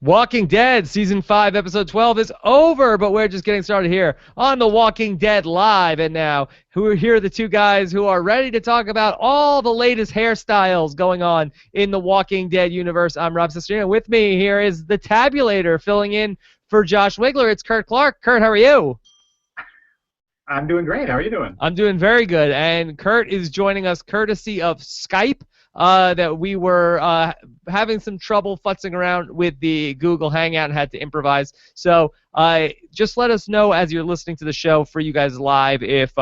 Walking Dead Season 5, Episode 12 is over, but we're just getting started here on The Walking Dead Live. And now, here are the two guys who are ready to talk about all the latest hairstyles going on in the Walking Dead universe. I'm Rob Cesternino. With me here is the Tabulator filling in for Josh Wigler. It's Kurt Clark. Kurt, how are you? I'm doing great. How are you doing? I'm doing very good. And Kurt is joining us courtesy of Skype. That we were having some trouble futzing around with the Google Hangout and had to improvise. So just let us know as you're listening to the show for you guys live if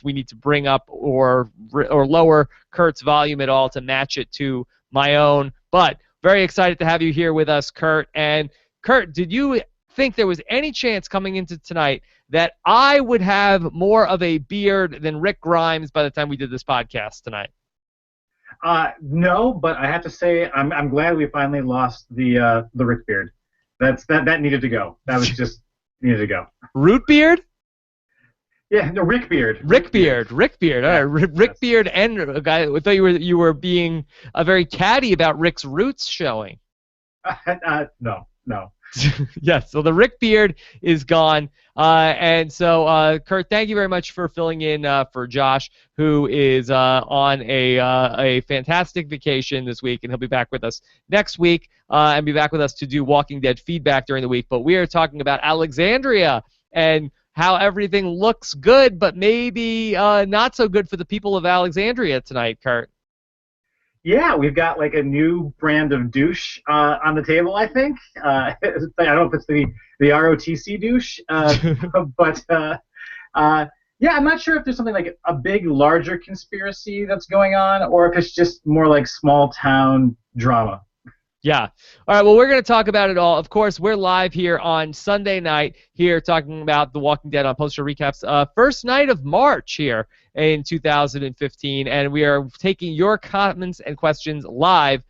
we need to bring up or lower Kurt's volume at all to match it to my own. But very excited to have you here with us, Kurt. And Kurt, did you think there was any chance coming into tonight that I would have more of a beard than Rick Grimes by the time we did this podcast tonight? No, but I have to say I'm glad we finally lost the Rick beard. That needed to go. That was just needed to go. Root beard? Yeah, no, Rick beard. Rick beard. All right, Rick Yes. beard and a guy. I thought you were being very catty about Rick's roots showing. No. Yes, so the Rick beard is gone. And so, Kurt, thank you very much for filling in for Josh, who is on a fantastic vacation this week, and he'll be back with us next week and be back with us to do Walking Dead feedback during the week. But we are talking about Alexandria and how everything looks good, but maybe not so good for the people of Alexandria tonight, Kurt. Yeah, we've got like a new brand of douche on the table, I think. I don't know if it's the ROTC douche, but yeah, I'm not sure if there's something like a big, larger conspiracy that's going on, or if it's just more like small town drama. Yeah. All right, well, we're going to talk about it all. Of course, we're live here on Sunday night here talking about The Walking Dead on Poster Recaps. First night of March here in 2015, and we are taking your comments and questions live.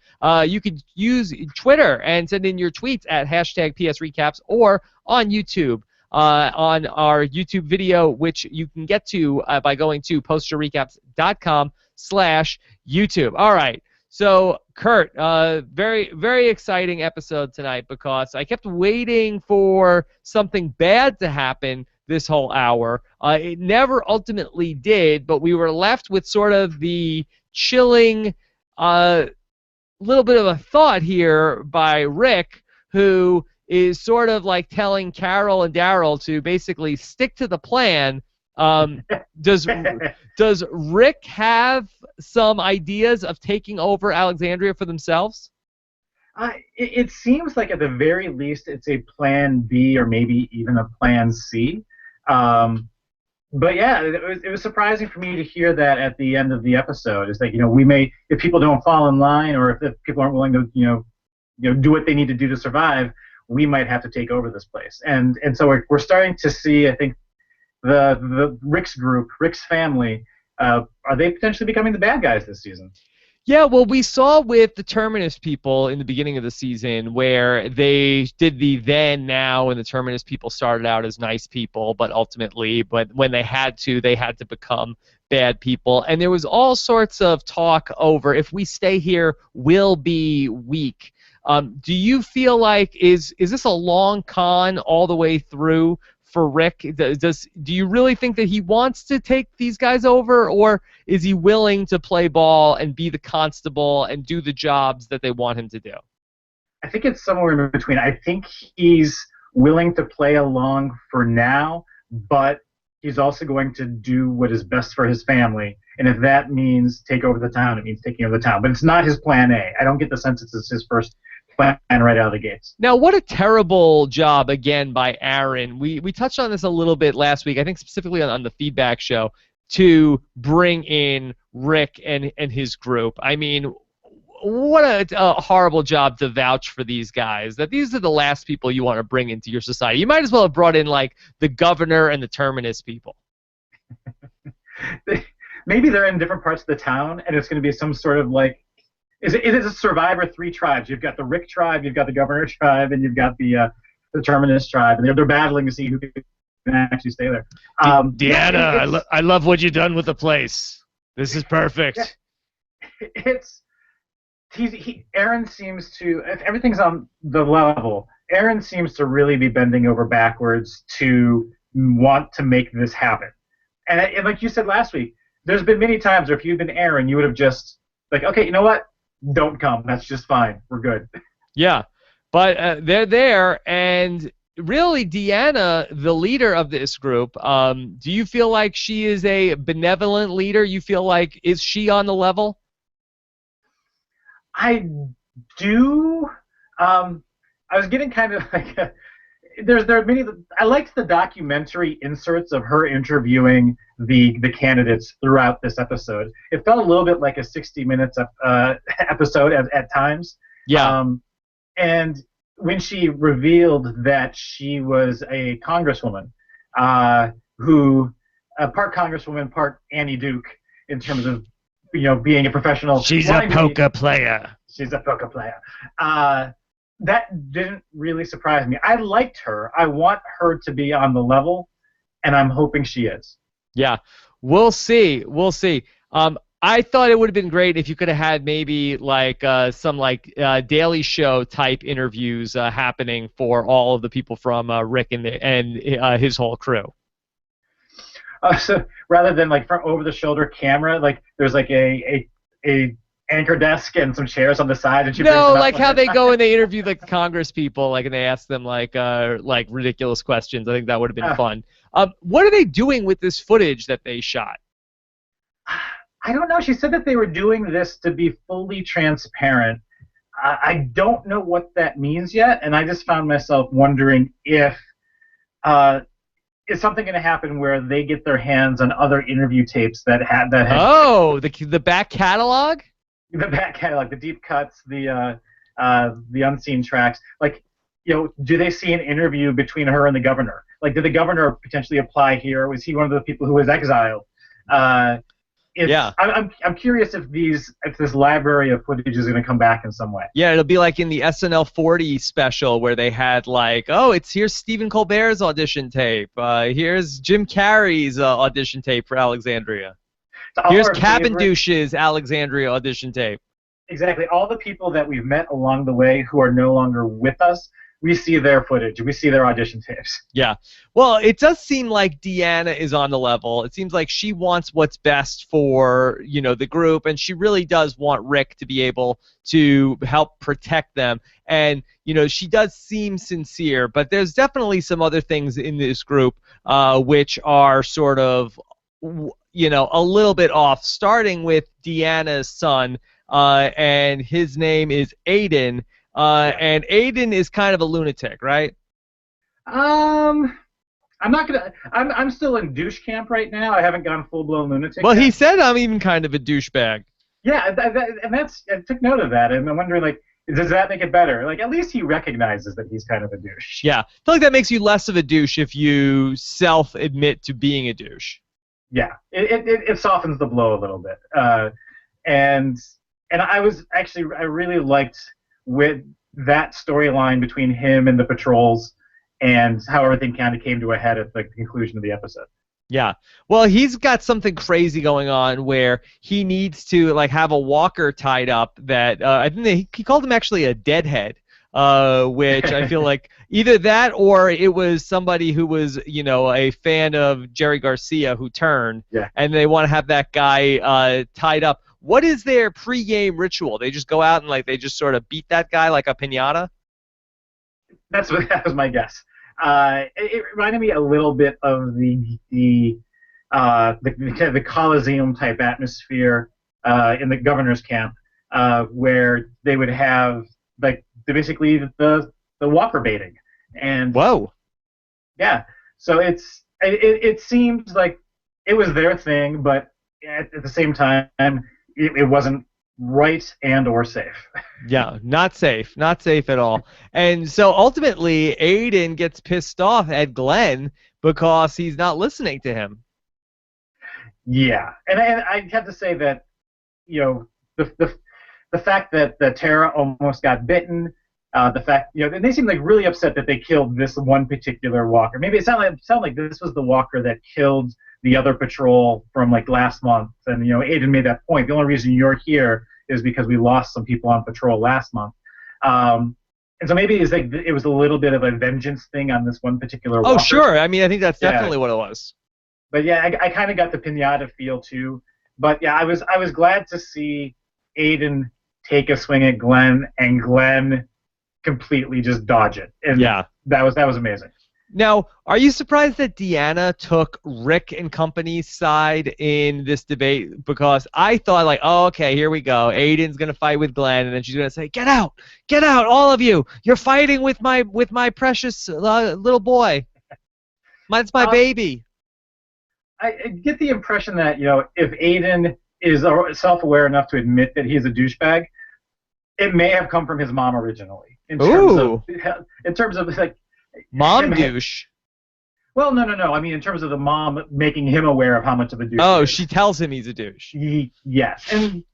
You could use Twitter and send in your tweets at hashtag PSRecaps or on YouTube. On our YouTube video, which you can get to by going to posterrecaps.com/YouTube. All right. So, Kurt, very, very exciting episode tonight because I kept waiting for something bad to happen this whole hour. It never ultimately did, but we were left with sort of the chilling little bit of a thought here by Rick, who is sort of like telling Carol and Daryl to basically stick to the plan. Does Rick have some ideas of taking over Alexandria for themselves? It seems like at the very least it's a plan B or maybe even a plan C. But yeah, it was surprising for me to hear that at the end of the episode. It's like, we may, if people don't fall in line or if people aren't willing to, do what they need to do to survive, we might have to take over this place. And so we're starting to see, I think, the Rick's group, Rick's family, are they potentially becoming the bad guys this season? Yeah, well, we saw with the Terminus people in the beginning of the season where they did the then, now, and the Terminus people started out as nice people, but ultimately, when they had to become bad people. And there was all sorts of talk over if we stay here, we'll be weak. Do you feel like, is this a long con all the way through for Rick? Do you really think that he wants to take these guys over, or is he willing to play ball and be the constable and do the jobs that they want him to do? I think it's somewhere in between. I think he's willing to play along for now, but he's also going to do what is best for his family. And if that means take over the town, it means taking over the town. But it's not his plan A. I don't get the sense it's his first plan right out of the gates. Now, what a terrible job, again, by Aaron. We touched on this a little bit last week, I think specifically on the feedback show, to bring in Rick and his group. I mean, what a horrible job to vouch for these guys, that these are the last people you want to bring into your society. You might as well have brought in, like, the governor and the Terminus people. Maybe they're in different parts of the town, and it's going to be some sort of, like, is it a Survivor 3 tribes? You've got the Rick tribe, you've got the Governor tribe, and you've got the Terminus tribe, and they're battling to see who can actually stay there. Deanna, I love what you've done with the place. This is perfect. It's Aaron seems to, if everything's on the level, Aaron seems to really be bending over backwards to want to make this happen. And like you said last week, there's been many times where if you'd been Aaron, you would have just like, okay, you know what? Don't come. That's just fine. We're good. Yeah, but they're there, and really, Deanna, the leader of this group, do you feel like she is a benevolent leader? You feel like, is she on the level? I do. I was getting kind of like there are many. I liked the documentary inserts of her interviewing the candidates throughout this episode. It felt a little bit like a 60 minutes episode at times. Yeah. And when she revealed that she was a congresswoman, who part congresswoman, part Annie Duke, in terms of being a professional. She's a poker player. She's a poker player. That didn't really surprise me. I liked her. I want her to be on the level, and I'm hoping she is. Yeah, we'll see. We'll see. I thought it would have been great if you could have had maybe like some like Daily Show type interviews happening for all of the people from Rick and his whole crew. So rather than like from over the shoulder camera, like there's like a anchor desk and some chairs on the side, and she brings them up like how they go and they interview like the Congress people, like, and they ask them like ridiculous questions. I think that would have been fun. What are they doing with this footage that they shot? I don't know. She said that they were doing this to be fully transparent. I don't know what that means yet, and I just found myself wondering if is something going to happen where they get their hands on other interview tapes that had the back catalog. The back catalog, the deep cuts, the unseen tracks. Like, do they see an interview between her and the governor? Like, did the governor potentially apply here? Was he one of the people who was exiled? I'm curious if this library of footage is going to come back in some way. Yeah, it'll be like in the SNL 40 special where they had like, here's Stephen Colbert's audition tape. Here's Jim Carrey's audition tape for Alexandria. Here's Cabindouche's Alexandria audition tape. Exactly. All the people that we've met along the way who are no longer with us, we see their footage. We see their audition tapes. Yeah. Well, it does seem like Deanna is on the level. It seems like she wants what's best for, the group, and she really does want Rick to be able to help protect them. And, she does seem sincere, but there's definitely some other things in this group which are sort of, a little bit off, starting with Deanna's son, and his name is Aiden. And Aiden is kind of a lunatic, right? I'm not gonna. I'm still in douche camp right now. I haven't gone full blown lunatic. Well, he said I'm even kind of a douchebag. Yeah, I took note of that, and I'm wondering, like, does that make it better? Like, at least he recognizes that he's kind of a douche. Yeah, I feel like that makes you less of a douche if you self-admit to being a douche. Yeah, it softens the blow a little bit. And I really liked with that storyline between him and the patrols and how everything kind of came to a head at the conclusion of the episode. Yeah. Well, he's got something crazy going on where he needs to like have a walker tied up that I think he called him actually a deadhead, which I feel like either that or it was somebody who was, a fan of Jerry Garcia who turned, and they want to have that guy tied up. What is their pre-game ritual? They just go out and like they just sort of beat that guy like a piñata? That was my guess. It reminded me a little bit of the Coliseum type atmosphere in the governor's camp, where they would have like basically the walker baiting. And whoa, yeah. So it seems like it was their thing, but at the same time, it wasn't right and or safe. Yeah, not safe at all. And so ultimately, Aiden gets pissed off at Glenn because he's not listening to him. Yeah, and I have to say that, the fact that Tara almost got bitten, the fact, and they seem like really upset that they killed this one particular walker. Maybe it sounded like this was the walker that killed the other patrol from like last month, and Aiden made that point. The only reason you're here is because we lost some people on patrol last month. And so maybe it was a little bit of a vengeance thing on this one particular walker. Oh, sure. I mean, I think that's Yeah. definitely what it was. But yeah, I kind of got the pinata feel too. But yeah, I was glad to see Aiden take a swing at Glenn, and Glenn completely just dodge it. And yeah, that was amazing. Now, are you surprised that Deanna took Rick and company's side in this debate? Because I thought, like, oh, okay, here we go. Aiden's gonna fight with Glenn, and then she's gonna say, get out, all of you! You're fighting with my precious little boy. That's my baby. I get the impression that, if Aiden is self-aware enough to admit that he's a douchebag, it may have come from his mom originally. In terms of like mom douche. Well, no. I mean, in terms of the mom making him aware of how much of a douche. Oh, he is. She tells him he's a douche. Yes, and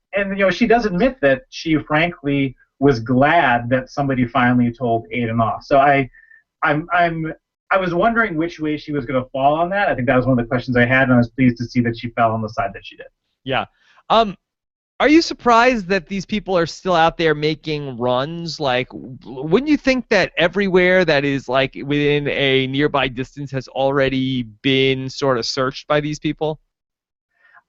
she does admit that she frankly was glad that somebody finally told Aiden off. So I was wondering which way she was going to fall on that. I think that was one of the questions I had, and I was pleased to see that she fell on the side that she did. Yeah. Are you surprised that these people are still out there making runs? Like, wouldn't you think that everywhere that is like within a nearby distance has already been sort of searched by these people?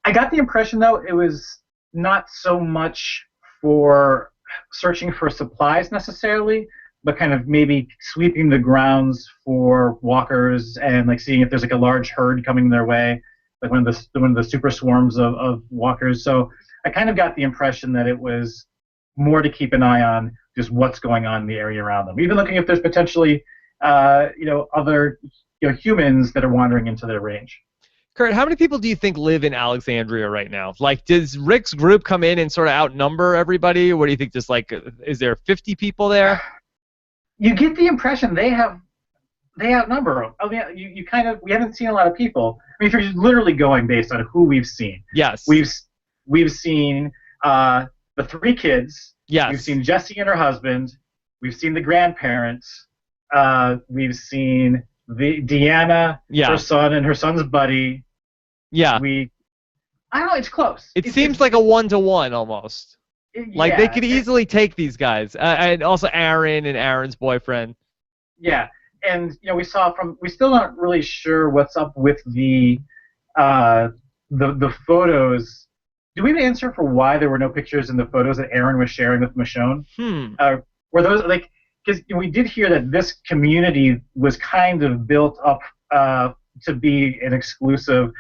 I got the impression, though, it was not so much for searching for supplies necessarily, but kind of maybe sweeping the grounds for walkers and like seeing if there's like a large herd coming their way, like one of the super swarms of walkers. So I kind of got the impression that it was more to keep an eye on just what's going on in the area around them. Even looking if there's potentially, other humans that are wandering into their range. Kurt, how many people do you think live in Alexandria right now? Like, does Rick's group come in and sort of outnumber everybody? What do you think? Just like, is there 50 people there? You get the impression they outnumber them. I mean, we haven't seen a lot of people. I mean, if you're literally going based on who we've seen. Yes. We've seen the 3 kids. Yes. We've seen Jessie and her husband. We've seen the grandparents. We've seen Deanna, her son, and her son's buddy. Yeah. I don't know. It's close. It seems like a 1-to-1 almost. Like they could easily take these guys, and also Aaron and Aaron's boyfriend. Yeah, and we still not really sure what's up with the photos. Do we have an answer for why there were no pictures in the photos that Aaron was sharing with Michonne? Were those like, because we did hear that this community was kind of built up to be an exclusive,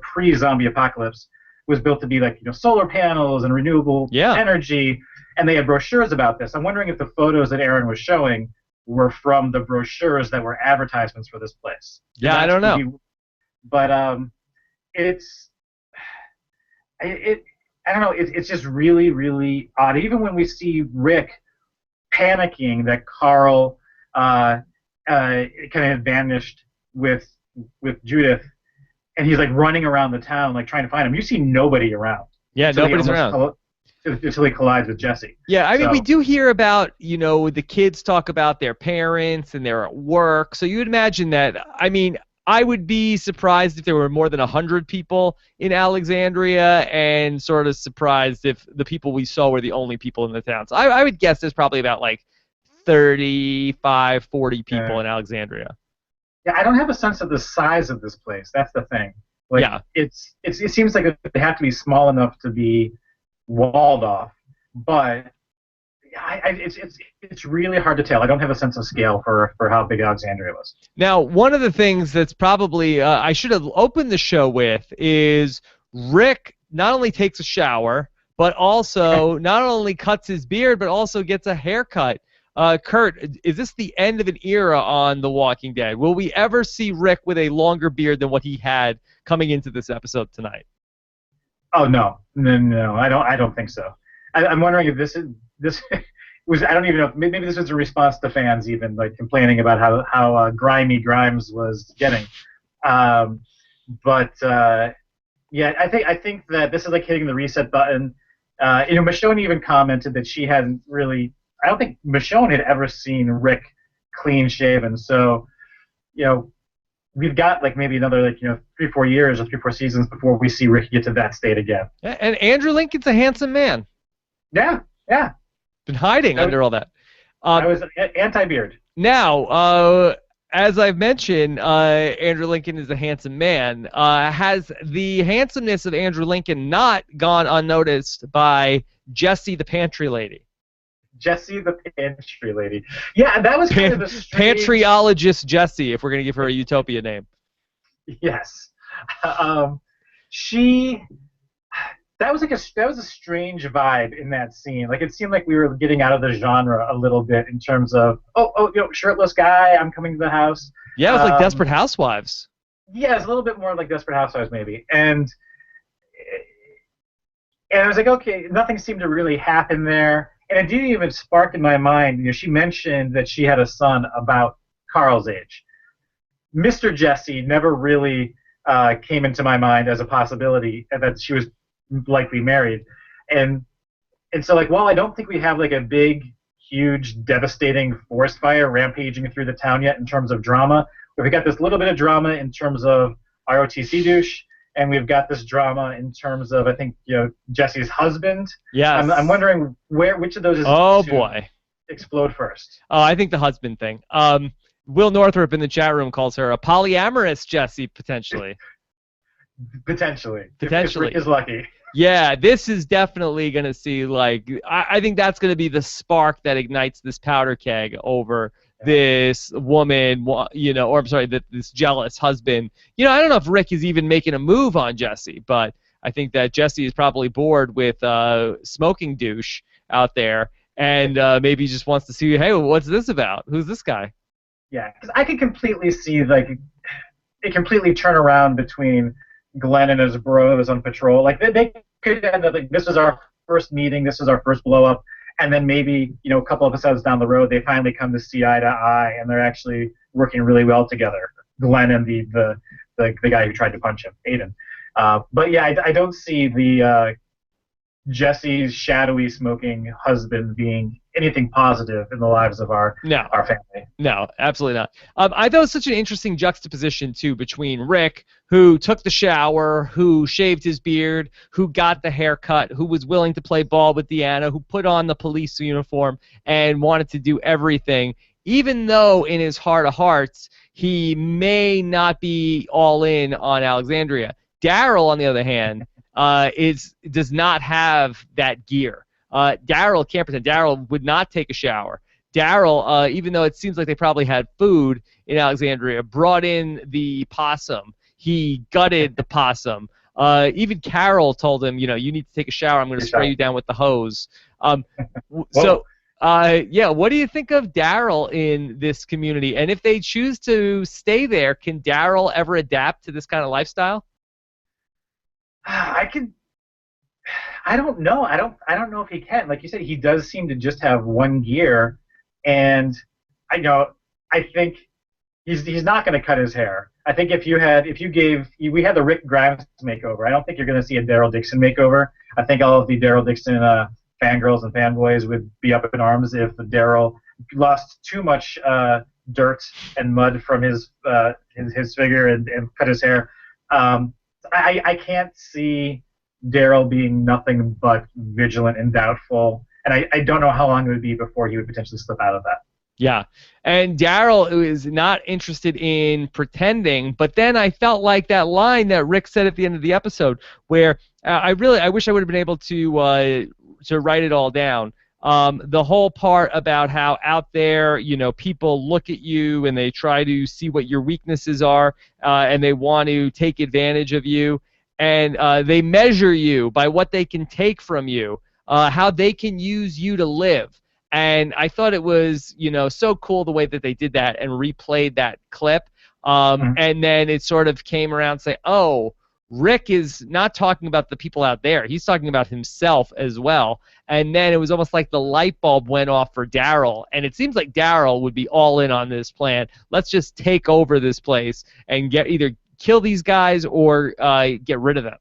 pre-zombie apocalypse, was built to be like solar panels and renewable energy, and they had brochures about this. I'm wondering if the photos that Aaron was showing were from the brochures that were advertisements for this place. Yeah, I don't know. But I don't know. It's just really, really odd. Even when we see Rick panicking that Carl kind of vanished with Judith, and he's like running around the town like trying to find him. You see nobody around. Yeah, nobody's around. Until he collides with Jessie. Yeah, I mean, we do hear about, the kids talk about their parents and they're at work. So you would imagine that, I mean, I would be surprised if there were more than 100 people in Alexandria, and sort of surprised if the people we saw were the only people in the town. So I would guess there's probably about like 35, 40 people in Alexandria. Yeah, I don't have a sense of the size of this place. That's the thing. Like, it seems like they have to be small enough to be walled off, but it's really hard to tell. I don't have a sense of scale for how big Alexandria was. Now, one of the things that's probably I should have opened the show with is Rick not only takes a shower, but also not only cuts his beard, but also gets a haircut. Kurt, is this the end of an era on The Walking Dead? Will we ever see Rick with a longer beard than what he had coming into this episode tonight? Oh no, I don't think so. I'm wondering if this was, I don't even know, maybe this was a response to fans even like complaining about how grimy Grimes was getting. Yeah, I think that this is like hitting the reset button. Michonne even commented that she hadn't really. I don't think Michonne had ever seen Rick clean shaven. So, we've got like maybe another 3-4 years or 3-4 seasons before we see Rick get to that state again. And Andrew Lincoln's a handsome man. Yeah, yeah. Been hiding I was, under all that. I Um, was anti-beard. Now, as I've mentioned, Andrew Lincoln is a handsome man. Has the handsomeness of Andrew Lincoln not gone unnoticed by Jessie the pantry lady? Jessie the pantry lady. Yeah, that was kind of a strange. Pantryologist Jessie, if we're going to give her a utopia name. Yes. Um, she that was a strange vibe in that scene. Like it seemed like we were getting out of the genre a little bit in terms of shirtless guy, I'm coming to the house. Yeah, it was like Um, Desperate Housewives. yeah, it's a little bit more like Desperate Housewives maybe. And I was like, okay, nothing seemed to really happen there. And it didn't even spark in my mind. She mentioned that she had a son about Carl's age. Mr. Jesse never really came into my mind as a possibility, and that she was likely married. And and so like while I don't think we have like a big, huge, devastating forest fire rampaging through the town yet in terms of drama, we've got this little bit of drama in terms of ROTC douche, and we've got this drama in terms of I think Jesse's husband. I'm Yes. wondering which of those is Oh to boy. explode first. Oh, I think the husband thing. Will Northrup in the chat room calls her a polyamorous Jessie, potentially. Potentially, if Rick Potentially. is lucky. Yeah, this is definitely going to see, like, I think that's going to be the spark that ignites this powder keg over this woman, or I'm sorry, this jealous husband. I don't know if Rick is even making a move on Jesse, but I think that Jesse is probably bored with smoking douche out there, and maybe just wants to see, hey, what's this about? Who's this guy? Yeah, because I could completely see like it completely turn around between Glenn and his bros on patrol. Like they could end up like this is our first meeting, this is our first blow up, and then maybe a couple episodes down the road they finally come to see eye to eye and they're actually working really well together. Glenn and the guy who tried to punch him, Aiden. But yeah, I don't see the Jesse's shadowy smoking husband being anything positive in the lives of our No. our family. No, absolutely not. I thought it was such an interesting juxtaposition, too, between Rick, who took the shower, who shaved his beard, who got the haircut, who was willing to play ball with Deanna, who put on the police uniform and wanted to do everything, even though in his heart of hearts he may not be all in on Alexandria. Daryl, on the other hand, does not have that gear. Daryl can't pretend. Daryl would not take a shower. Daryl, even though it seems like they probably had food in Alexandria, brought in the possum. He gutted the possum. Even Carol told him, you need to take a shower. I'm going to spray you down with the hose. So, yeah, what do you think of Daryl in this community? And if they choose to stay there, can Daryl ever adapt to this kind of lifestyle? I don't know. I don't know if he can. Like you said, he does seem to just have one gear, and I think he's not going to cut his hair. I think we had the Rick Grimes makeover. I don't think you're going to see a Daryl Dixon makeover. I think all of the Daryl Dixon fangirls and fanboys would be up in arms if Daryl lost too much dirt and mud from his figure and cut his hair. I can't see Daryl being nothing but vigilant and doubtful, and I don't know how long it would be before he would potentially slip out of that. Yeah, and Daryl is not interested in pretending, but then I felt like that line that Rick said at the end of the episode, where I wish I would have been able to write it all down. The whole part about how out there, people look at you and they try to see what your weaknesses are, and they want to take advantage of you, and they measure you by what they can take from you, how they can use you to live. And I thought it was, so cool the way that they did that and replayed that clip. And then it sort of came around saying, oh, Rick is not talking about the people out there. He's talking about himself as well. And then it was almost like the light bulb went off for Daryl. And it seems like Daryl would be all in on this plan. Let's just take over this place and either kill these guys or get rid of them.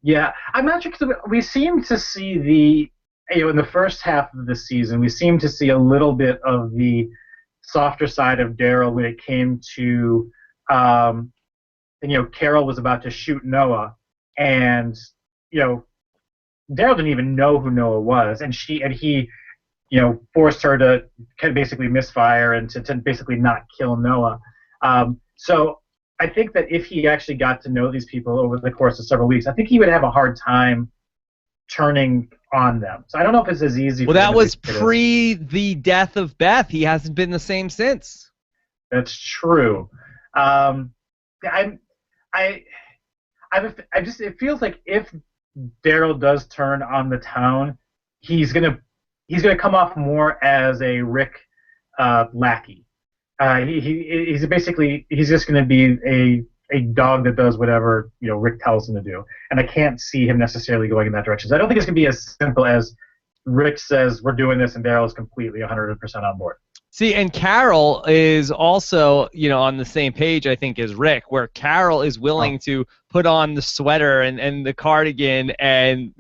Yeah, I'm not sure because we seem to see in the first half of the season, we seem to see a little bit of the softer side of Daryl when it came to, Carol was about to shoot Noah, and Daryl didn't even know who Noah was, and he, forced her to kind of basically misfire and to basically not kill Noah. So I think that if he actually got to know these people over the course of several weeks, I think he would have a hard time turning on them. So I don't know if it's as easy. Well, for him that as was it is. pre the death of Beth. He hasn't been the same since. That's true. Um, I, I, I just it feels like if Daryl does turn on the town, he's gonna he's gonna come off more as a Rick lackey. He's basically he's just gonna be a dog that does whatever Rick tells him to do, and I can't see him necessarily going in that direction. So I don't think it's gonna be as simple as Rick says we're doing this, and Daryl is completely 100% on board. See, and Carol is also, on the same page, I think, as Rick, where Carol is willing to put on the sweater and the cardigan and,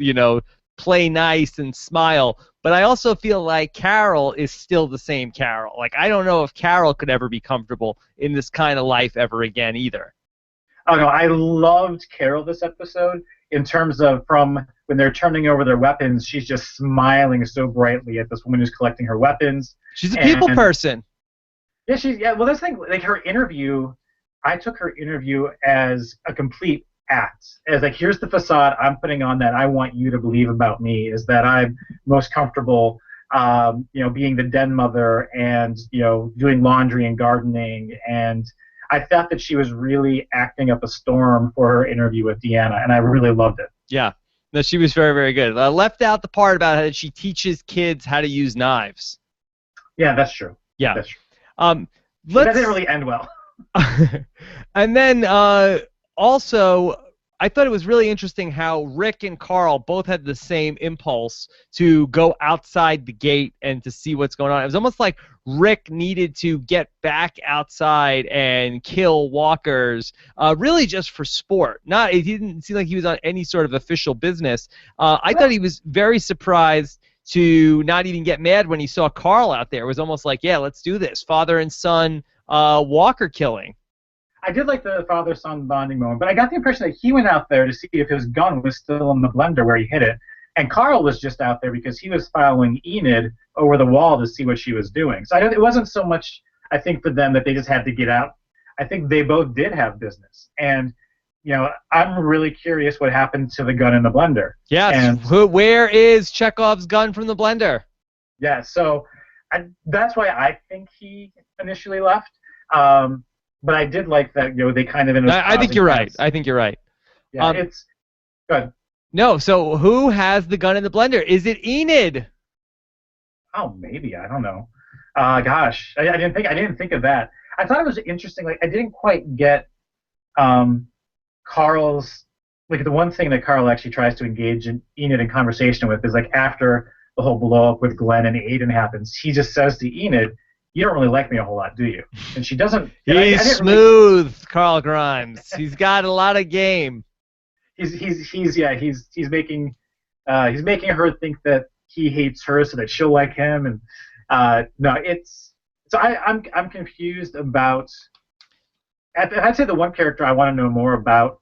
play nice and smile. But I also feel like Carol is still the same Carol. Like, I don't know if Carol could ever be comfortable in this kind of life ever again either. Oh no, I loved Carol this episode in terms of from when they're turning over their weapons, she's just smiling so brightly at this woman who's collecting her weapons. She's a people person. Yeah. Well, this thing, like her interview, I took her interview as a complete act, as like here's the facade I'm putting on that I want you to believe about me is that I'm most comfortable, being the den mother and doing laundry and gardening and. I thought that she was really acting up a storm for her interview with Deanna, and I really loved it. Yeah. No, she was very, very good. Left out the part about how she teaches kids how to use knives. Yeah, that's true. Yeah. That's true. That didn't really end well. And then also, I thought it was really interesting how Rick and Carl both had the same impulse to go outside the gate and to see what's going on. It was almost like Rick needed to get back outside and kill walkers, really just for sport. He didn't seem like he was on any sort of official business. I thought he was very surprised to not even get mad when he saw Carl out there. It was almost like, yeah, let's do this. Father and son walker killing. I did like the father-son bonding moment, but I got the impression that he went out there to see if his gun was still in the blender where he hid it, and Carl was just out there because he was following Enid over the wall to see what she was doing. So it wasn't so much, I think, for them that they just had to get out. I think they both did have business, and I'm really curious what happened to the gun in the blender. Yes, where is Chekhov's gun from the blender? Yeah, so that's why I think he initially left. But I did like that, they kind of. I think you're right. I think you're right. Yeah, it's good. No, so who has the gun in the blender? Is it Enid? Oh, maybe, I don't know. Gosh, I didn't think of that. I thought it was interesting. Like I didn't quite get Carl's the one thing that Carl actually tries to engage Enid in conversation with is like after the whole blow up with Glenn and Aiden happens, he just says to Enid, "You don't really like me a whole lot, do you?" And she doesn't. He's smooth, Carl Grimes. He's got a lot of game. He's making her think that he hates her so that she'll like him, and no, it's so I'm confused about. I'd say the one character I want to know more about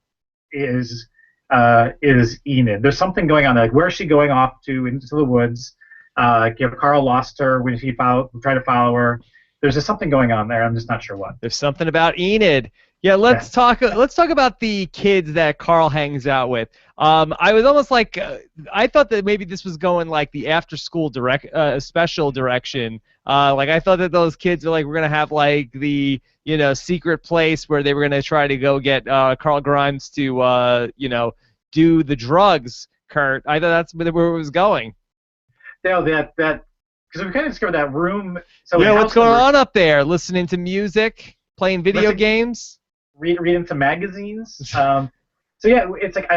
is Enid. There's something going on there. Like, where is she going off to into the woods? Carl lost her when he tried to follow her. There's just something going on there. I'm just not sure what. There's something about Enid. Yeah, let's talk about the kids that Carl hangs out with. I was almost like I thought that maybe this was going like the after school special direction. Like I thought that those kids were gonna have like the secret place where they were gonna try to go get Carl Grimes to do the drugs. Kurt, I thought that's where it was going. Yeah, that because we kind of discovered that room. So yeah, what's going on up there? Listening to music, playing video games, reading some magazines. So yeah, it's like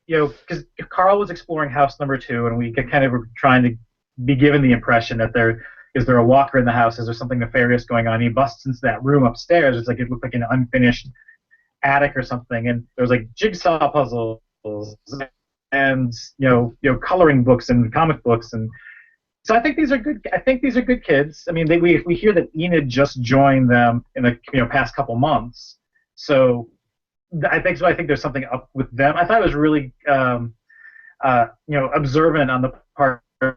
because Carl was exploring house number 2, and we kind of were trying to be given the impression that is there a walker in the house? Is there something nefarious going on? He busts into that room upstairs. It's like it looked like an unfinished attic or something, and there was like jigsaw puzzles and coloring books and comic books and. So I think these are good. I think these are good kids. I mean, we hear that Enid just joined them in the past couple months. So I think there's something up with them. I thought it was really observant on the part of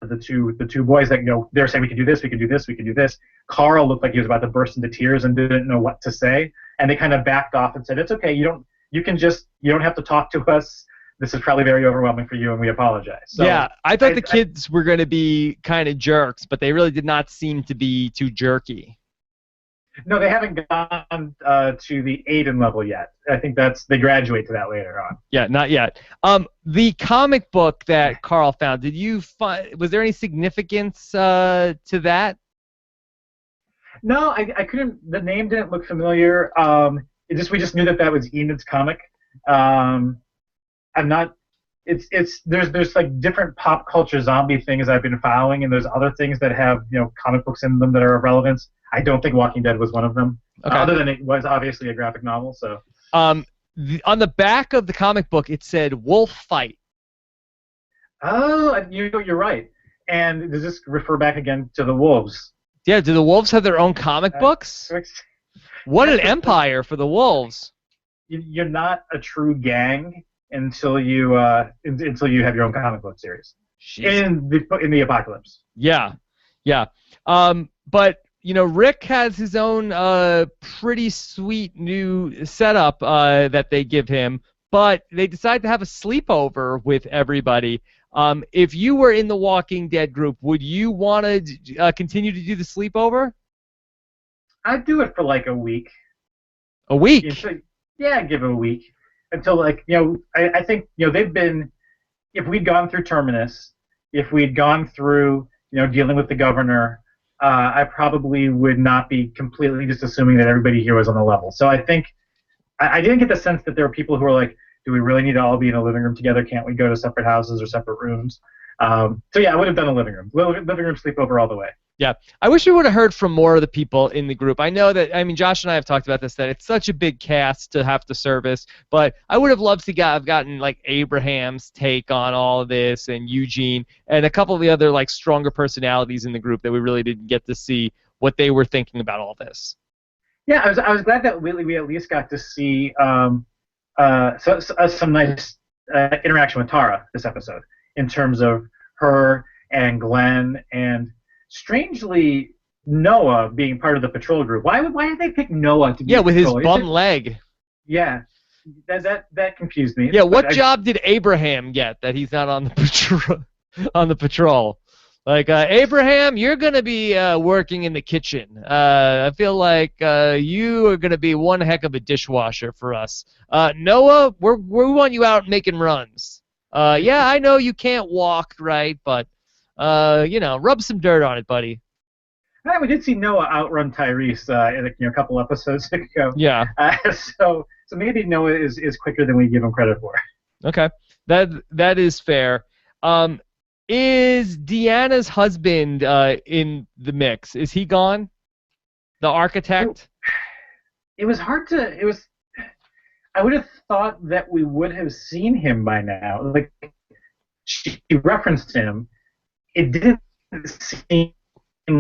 the two boys that they're saying we can do this, we can do this, we can do this. Carl looked like he was about to burst into tears and didn't know what to say, and they kind of backed off and said, "It's okay, you don't have to talk to us. This is probably very overwhelming for you, and we apologize." So yeah, I thought the kids were going to be kind of jerks, but they really did not seem to be too jerky. No, they haven't gone to the Aiden level yet. I think they graduate to that later on. Yeah, not yet. The comic book that Carl found, was there any significance to that? No, I couldn't. The name didn't look familiar. We just knew that was Enid's comic. I'm not. There's like different pop culture zombie things I've been following, and there's other things that have comic books in them that are of relevance. I don't think Walking Dead was one of them. Okay. Other than it was obviously a graphic novel. So. On the back of the comic book, it said "Wolf Fight." Oh, you're right. And does this refer back again to the wolves? Yeah. Do the wolves have their own comic books? What an empire for the wolves! You're not a true gang until you have your own comic book series. Jeez. In the apocalypse. Yeah. But Rick has his own pretty sweet new setup that they give him, but they decide to have a sleepover with everybody. If you were in the Walking Dead group, would you want to continue to do the sleepover? I'd do it for like a week. A week? Yeah, give it a week. Until I think they've been, if we'd gone through Terminus, if we'd gone through dealing with the governor, I probably would not be completely just assuming that everybody here was on the level. So I think I didn't get the sense that there were people who were like, do we really need to all be in a living room together? Can't we go to separate houses or separate rooms? So yeah, I would have done a living room sleepover all the way. Yeah, I wish we would have heard from more of the people in the group. I know that, Josh and I have talked about this, that it's such a big cast to have to service, but I would have loved to have gotten like Abraham's take on all of this, and Eugene, and a couple of the other like stronger personalities in the group that we really didn't get to see what they were thinking about all this. Yeah, I was glad that we at least got to see some nice interaction with Tara this episode, in terms of her and Glenn and strangely Noah being part of the patrol group. Why did they pick Noah to be? Yeah, with his bum leg. Yeah, that confused me. Yeah, what job did Abraham get that he's not on the patrol? Like, Abraham, you're gonna be working in the kitchen. I feel like you are gonna be one heck of a dishwasher for us. Noah, we want you out making runs. Yeah, I know you can't walk, right? But rub some dirt on it, buddy. We did see Noah outrun Tyrese in a couple episodes ago. Yeah. So maybe Noah is quicker than we give him credit for. Okay, that is fair. Is Deanna's husband in the mix? Is he gone? The architect? It was hard to. I would have thought that we would have seen him by now. Like, she referenced him. It didn't seem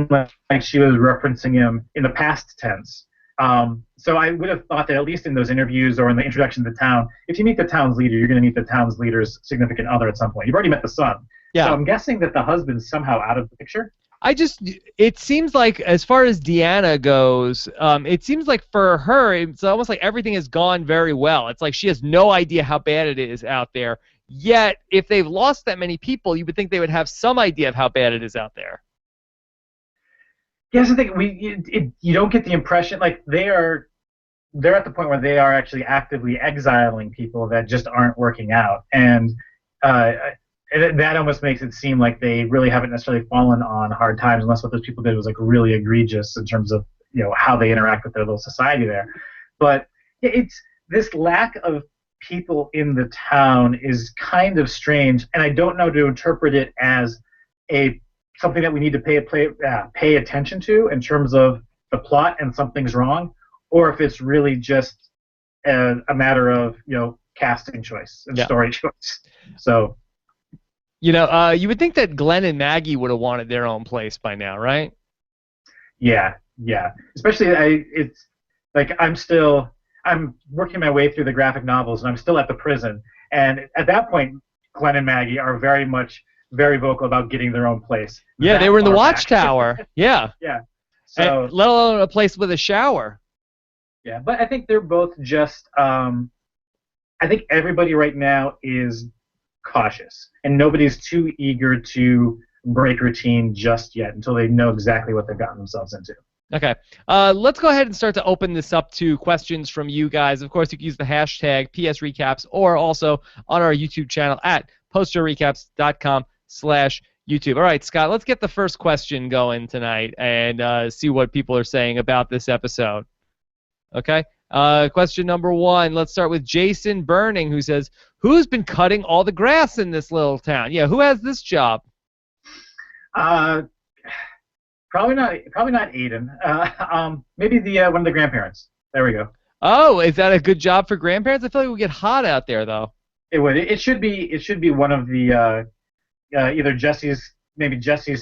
like she was referencing him in the past tense. So I would have thought that at least in those interviews or in the introduction to the town, if you meet the town's leader, you're going to meet the town's leader's significant other at some point. You've already met the son. Yeah. So I'm guessing that the husband's somehow out of the picture. It seems like, as far as Deanna goes, it seems like for her, it's almost like everything has gone very well. It's like she has no idea how bad it is out there. Yet, if they've lost that many people, you would think they would have some idea of how bad it is out there. Yes, I think you don't get the impression, like they're at the point where they are actually actively exiling people that just aren't working out, and that almost makes it seem like they really haven't necessarily fallen on hard times, unless what those people did was like really egregious in terms of how they interact with their little society there. But it's this lack of people in the town is kind of strange, and I don't know to interpret it as something that we need to pay attention to in terms of the plot and something's wrong, or if it's really just a matter of casting choice and story choice. So you would think that Glenn and Maggie would have wanted their own place by now, right? Yeah. Especially it's like I'm working my way through the graphic novels, and I'm still at the prison. And at that point, Glenn and Maggie are very vocal about getting their own place. Yeah, they were in the watchtower. Yeah. Yeah. So, let alone a place with a shower. Yeah, but I think they're both just. I think everybody right now is cautious, and nobody's too eager to break routine just yet until they know exactly what they've gotten themselves into. Okay. Let's go ahead and start to open this up to questions from you guys. Of course, you can use the hashtag PSRecaps or also on our YouTube channel at posterrecaps.com/YouTube. All right, Scott, let's get the first question going tonight and see what people are saying about this episode. Okay. Question number 1. Let's start with Jason Burning, who says, "Who's been cutting all the grass in this little town?" Yeah, who has this job? Probably not Aiden. Maybe the one of the grandparents. There we go. Oh, is that a good job for grandparents? I feel like it would get hot out there, though. It would. It should be one of the either Jesse's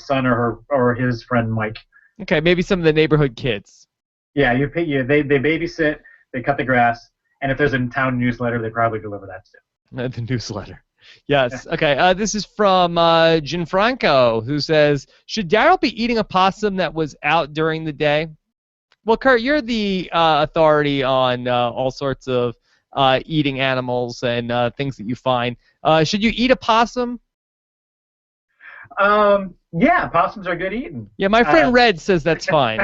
son or his friend Mike. Okay, maybe some of the neighborhood kids. Yeah, they babysit, they cut the grass, and if there's a town newsletter, they probably deliver that too. The newsletter. Yes. Okay. This is from Gianfranco, who says, "Should Daryl be eating a possum that was out during the day?" Well, Kurt, you're the authority on all sorts of eating animals and things that you find. Should you eat a possum? Yeah, possums are good eating. Yeah, my friend Red says that's fine.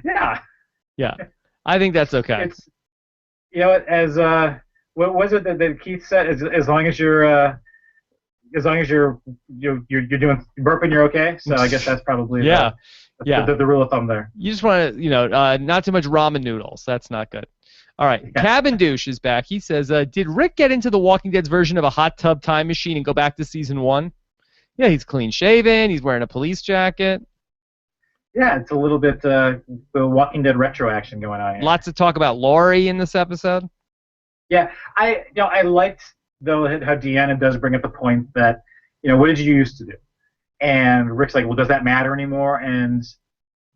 Yeah. Yeah, I think that's okay. It's, as what was it that Keith said? As long as you're doing burping, you're okay. So I guess that's probably the rule of thumb there. You just want to, not too much ramen noodles. That's not good. All right, yeah. Cabin Douche is back. He says, "Did Rick get into The Walking Dead's version of a hot tub time machine and go back to season 1? Yeah, he's clean shaven. He's wearing a police jacket. Yeah, it's a little bit the Walking Dead retro action going on here. Lots of talk about Laurie in this episode. Yeah, I liked though how Deanna does bring up the point that what did you used to do, and Rick's like, well, does that matter anymore? And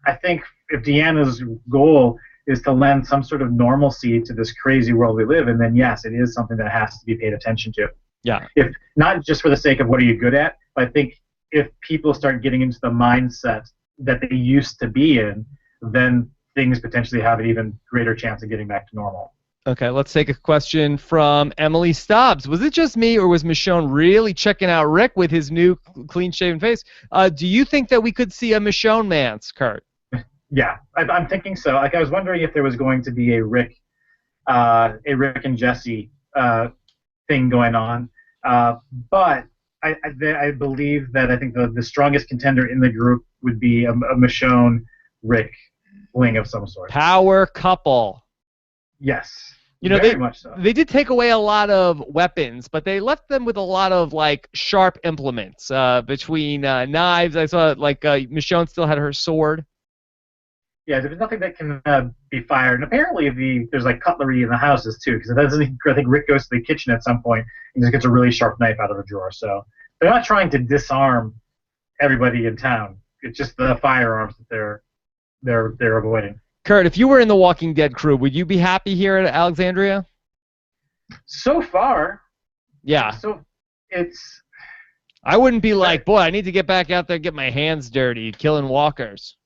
I think if Deanna's goal is to lend some sort of normalcy to this crazy world we live in, then yes, it is something that has to be paid attention to. Yeah. If not just for the sake of what are you good at, but I think if people start getting into the mindset that they used to be in, then things potentially have an even greater chance of getting back to normal. Okay, let's take a question from Emily Stobbs. Was it just me, or was Michonne really checking out Rick with his new clean-shaven face? Do you think that we could see a Michonne Mance, Kurt? Yeah, I'm thinking so. Like, I was wondering if there was going to be a Rick and Jesse thing going on, but I believe that I think the strongest contender in the group would be a Michonne Rick fling of some sort. Power couple. Yes. Very much so. They did take away a lot of weapons, but they left them with a lot of sharp implements between knives. I saw Michonne still had her sword. Yeah, there's nothing that can be fired. And apparently there's cutlery in the houses too, because I think Rick goes to the kitchen at some point and just gets a really sharp knife out of a drawer. So they're not trying to disarm everybody in town. It's just the firearms that they're avoiding. Kurt, if you were in the Walking Dead crew, would you be happy here at Alexandria? So far. Yeah. So it's. I wouldn't be like, boy, I need to get back out there and get my hands dirty, killing walkers.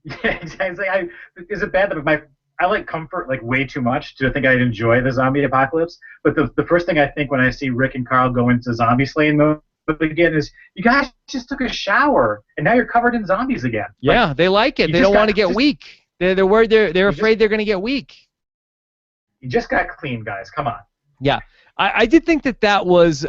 Yeah, exactly. Is it bad that I like comfort way too much to think I'd enjoy the zombie apocalypse? But the first thing I think when I see Rick and Carl go into zombie slaying mode again is, you guys just took a shower and now you're covered in zombies again. Yeah, they like it. They don't want to get weak. They're worried. They're afraid they're going to get weak. You just got clean, guys. Come on. Yeah. I did think that was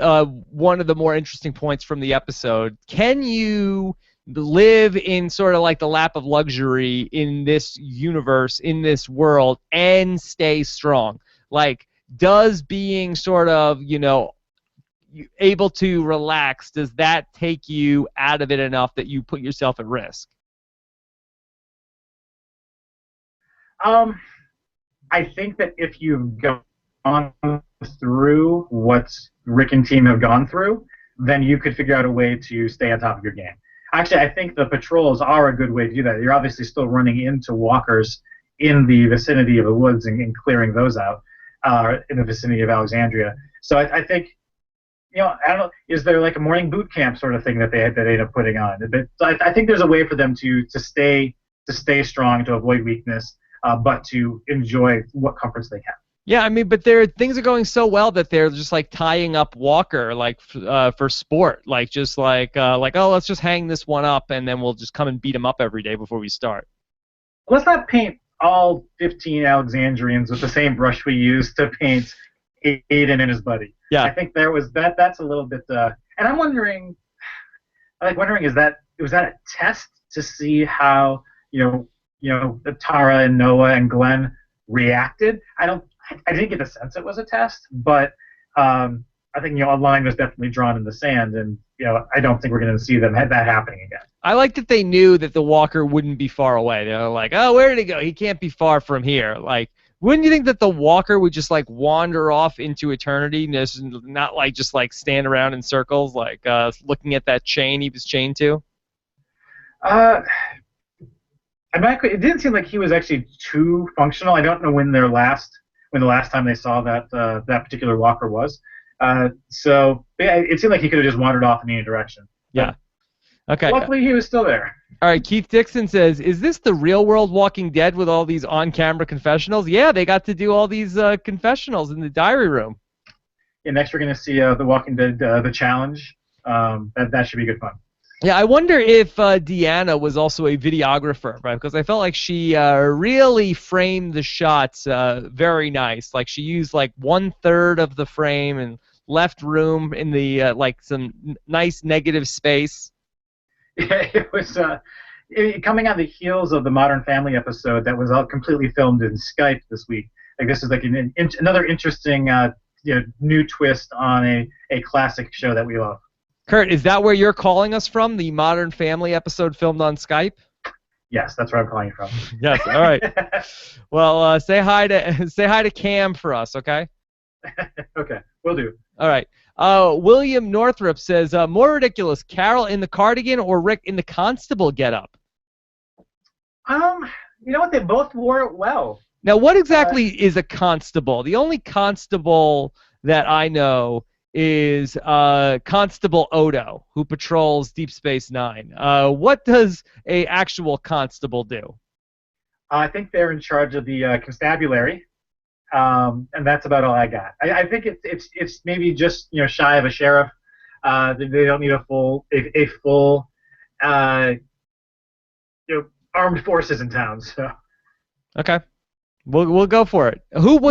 one of the more interesting points from the episode. Can you live in sort of the lap of luxury in this universe, in this world, and stay strong? Does being sort of, able to relax, does that take you out of it enough that you put yourself at risk? I think that if you've gone through what Rick and team have gone through, then you could figure out a way to stay on top of your game. Actually, I think the patrols are a good way to do that. You're obviously still running into walkers in the vicinity of the woods and clearing those out in the vicinity of Alexandria. So I think I don't know. Is there like a morning boot camp sort of thing that they end up putting on? I think there's a way for them to stay strong, to avoid weakness, but to enjoy what comforts they can. Yeah, I mean, but things are going so well that they're just like tying up Walker like for sport, like oh, let's just hang this one up and then we'll just come and beat him up every day before we start. Let's not paint all 15 Alexandrians with the same brush we used to paint Aiden and his buddy. Yeah. I think there was that. That's a little bit. And I'm wondering, is that a test to see how Tara and Noah and Glenn reacted? I didn't get the sense it was a test, but I think a line was definitely drawn in the sand, and I don't think we're going to see that happening again. I like that they knew that the Walker wouldn't be far away. They're like, oh, where did he go? He can't be far from here. Like, wouldn't you think that the Walker would just like wander off into eternity, not like just like stand around in circles, like looking at that chain he was chained to? It didn't seem like he was actually too functional. I don't know when the last time they saw that particular Walker was. So yeah, it seemed like he could have just wandered off in any direction. Yeah. Okay. Luckily, he was still there. All right. Keith Dixon says, "Is this the real world Walking Dead with all these on-camera confessionals?" Yeah, they got to do all these confessionals in the diary room. Yeah, next we're going to see the Walking Dead, the challenge. That should be good fun. Yeah, I wonder if Deanna was also a videographer, right? Because I felt like she really framed the shots very nice. Like she used like 1/3 of the frame and left room in the like some nice negative space. Yeah, it was coming on the heels of the Modern Family episode that was all completely filmed in Skype this week. Like this is like another interesting new twist on a classic show that we love. Kurt, is that where you're calling us from? The Modern Family episode filmed on Skype? Yes, that's where I'm calling you from. Yes. All right. Well, say hi to Cam for us, okay? Okay, will do. All right. William Northrup says, more ridiculous, Carol in the cardigan or Rick in the constable getup? You know what? They both wore it well. Now, what exactly is a constable? The only constable that I know is Constable Odo, who patrols Deep Space Nine. What does a actual constable do? I think they're in charge of the constabulary, and that's about all I got. I think it's maybe just shy of a sheriff. They don't need a full armed forces in town. So okay. We'll go for it. Who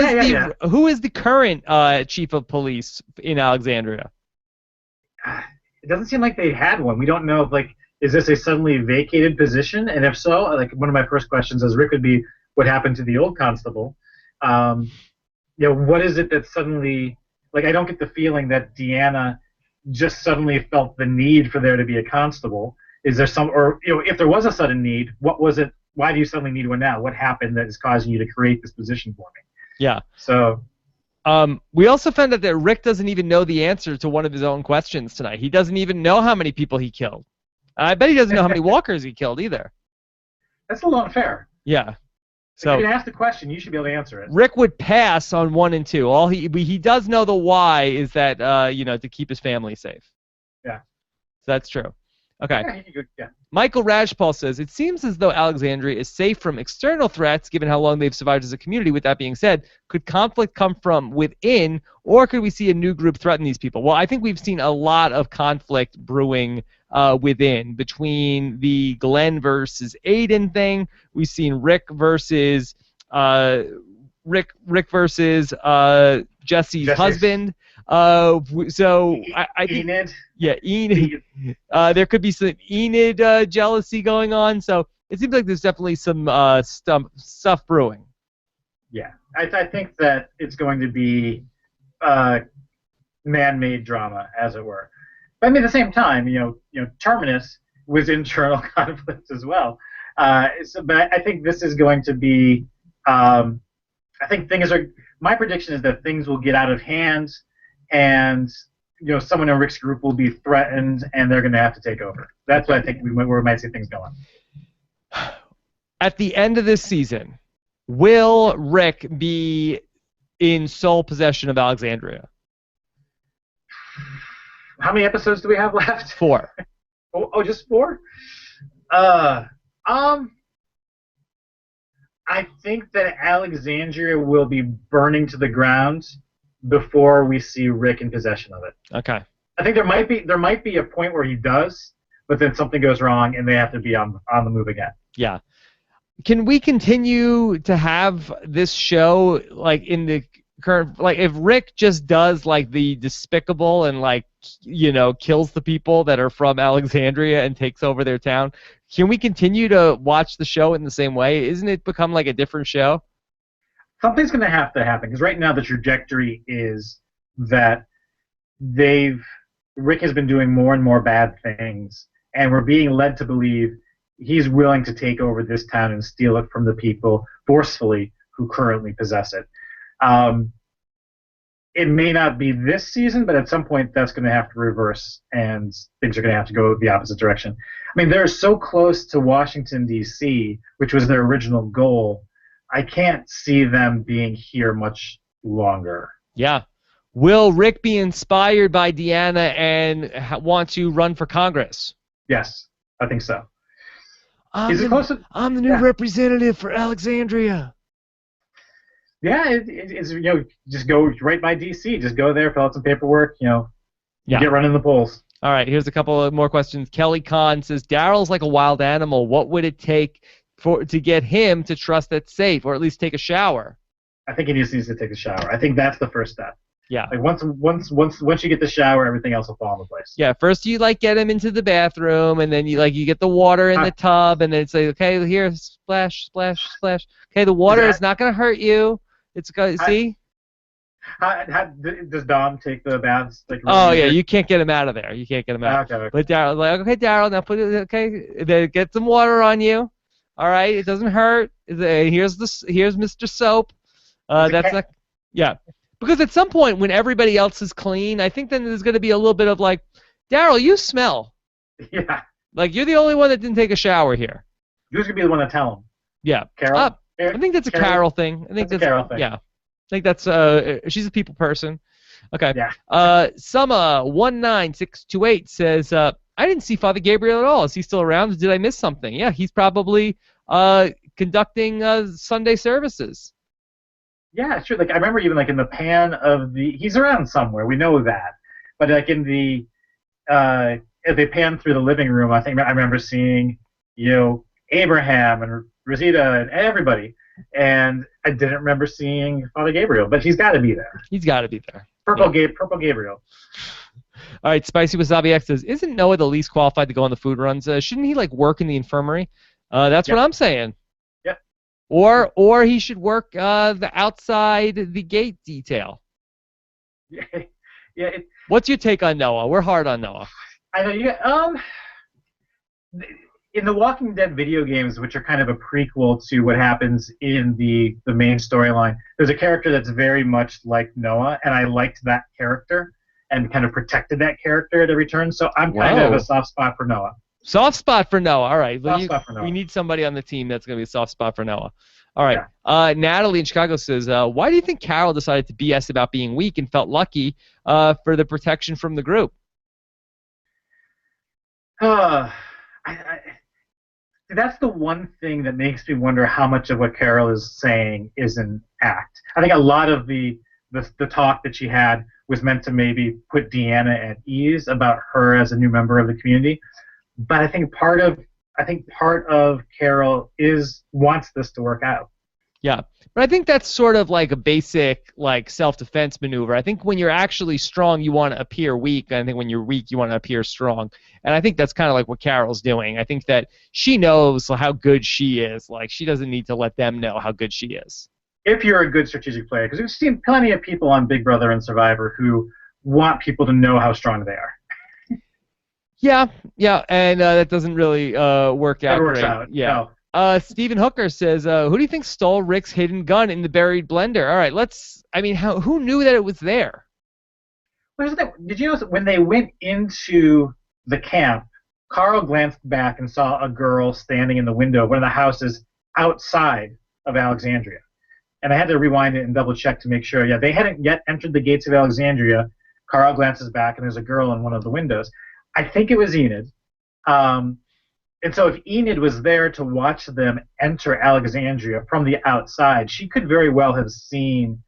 is the current chief of police in Alexandria? It doesn't seem like they had one. We don't know if is this a suddenly vacated position, and if so, one of my first questions as Rick would be, what happened to the old constable? What is it that suddenly I don't get the feeling that Deanna just suddenly felt the need for there to be a constable. Is there if there was a sudden need, what was it? Why do you suddenly need one now? What happened that is causing you to create this position for me? Yeah. So. We also found out that Rick doesn't even know the answer to one of his own questions tonight. He doesn't even know how many people he killed. I bet he doesn't know how many walkers he killed either. That's a little unfair. Yeah. So if you ask the question, you should be able to answer it. Rick would pass on 1 and 2. All he does know the why is that to keep his family safe. Yeah. So that's true. Okay. Yeah. Michael Rajpal says, it seems as though Alexandria is safe from external threats given how long they've survived as a community. With that being said, could conflict come from within, or could we see a new group threaten these people? Well, I think we've seen a lot of conflict brewing within, between the Glenn versus Aiden thing. We've seen Rick versus Jesse's husband. So I think Enid. Yeah, Enid. There could be some Enid jealousy going on. So it seems like there's definitely some stuff brewing. Yeah, I think that it's going to be man-made drama, as it were. But I mean, at the same time, Terminus was internal conflict as well. But I think this is going to be. I think my prediction is that things will get out of hand, and someone in Rick's group will be threatened, and they're going to have to take over. That's what I think we might see things going. At the end of this season, will Rick be in sole possession of Alexandria? How many episodes do we have left? 4. Just 4? Uh, um, I think that Alexandria will be burning to the ground before we see Rick in possession of it. Okay. I think there might be a point where he does, but then something goes wrong and they have to be on the move again. Yeah. Can we continue to have this show like in the current, like if Rick just does like the despicable and like kills the people that are from Alexandria and takes over their town, can we continue to watch the show in the same way? Isn't it become like a different show? Something's going to have to happen because right now the trajectory is that Rick has been doing more and more bad things, and we're being led to believe he's willing to take over this town and steal it from the people forcefully who currently possess it. It may not be this season, but at some point that's going to have to reverse, and things are going to have to go the opposite direction. I mean, they're so close to Washington, D.C., which was their original goal. I can't see them being here much longer. Yeah. Will Rick be inspired by Deanna and want to run for Congress? Yes, I think so. I'm the new representative for Alexandria. Yeah, it's just go right by D.C. Just go there, fill out some paperwork, get running the polls. All right, here's a couple of more questions. Kelly Kahn says, Daryl's like a wild animal. What would it take to get him to trust it's safe, or at least take a shower? I think he needs to take a shower. I think that's the first step. Yeah. Like once you get the shower, everything else will fall into place. Yeah. First, you get him into the bathroom, and then you get the water in the tub, and then it's like, okay, here, splash, splash, splash. Okay, the water is not gonna hurt you. It's gonna see. Does Dom take the baths? Oh yeah, you can't get him out of there. You can't get him out. Okay. But Daryl's like, okay, Daryl, now put it. Okay, then get some water on you. All right, it doesn't hurt. Here's Mr. Soap. That's not. Yeah. Because at some point, when everybody else is clean, I think then there's going to be a little bit of like, Daryl, you smell. Yeah. Like, you're the only one that didn't take a shower here. Who's going to be the one to tell him? Yeah. Carol? I think that's a Carol thing. I think that's a Carol thing. Yeah. I think that's, she's a people person. Okay. Yeah. Summa19628 says, I didn't see Father Gabriel at all. Is he still around? Did I miss something? Yeah, he's probably conducting Sunday services. Yeah, sure. Like I remember even in the pan of he's around somewhere. We know that, but in the if they pan through the living room, I remember seeing Abraham and Rosita and everybody, and I didn't remember seeing Father Gabriel, but he's got to be there. He's got to be there. Purple Gabriel. All right, Spicy Wasabi X says, isn't Noah the least qualified to go on the food runs? Shouldn't he work in the infirmary? That's what I'm saying. Or he should work the outside the gate detail. Yeah. What's your take on Noah? We're hard on Noah. I know you. In the Walking Dead video games, which are kind of a prequel to what happens in the main storyline, there's a character that's very much like Noah, and I liked that character and kind of protected that character at every turn. So I'm kind of a soft spot for Noah. Soft spot for Noah. All right. Soft spot for Noah. We need somebody on the team that's going to be a soft spot for Noah. All right. Yeah. Natalie in Chicago says, why do you think Carol decided to BS about being weak and felt lucky for the protection from the group? That's the one thing that makes me wonder how much of what Carol is saying is an act. I think a lot of the talk that she had was meant to maybe put Deanna at ease about her as a new member of the community. But I think part of Carol wants this to work out. Yeah, but I think that's sort of like a basic self-defense maneuver. I think when you're actually strong, you want to appear weak. And I think when you're weak, you want to appear strong. And I think that's kind of like what Carol's doing. I think that she knows how good she is. She doesn't need to let them know how good she is. If you're a good strategic player, because we've seen plenty of people on Big Brother and Survivor who want people to know how strong they are. Yeah, and that doesn't really work out great. Yeah. No. Stephen Hooker says, who do you think stole Rick's hidden gun in the buried blender? All right, who knew that it was there? Did you notice when they went into the camp, Carl glanced back and saw a girl standing in the window of one of the houses outside of Alexandria. And I had to rewind it and double check to make sure. Yeah, they hadn't yet entered the gates of Alexandria. Carl glances back, and there's a girl in one of the windows. I think it was Enid. And so if Enid was there to watch them enter Alexandria from the outside, she could very well have seen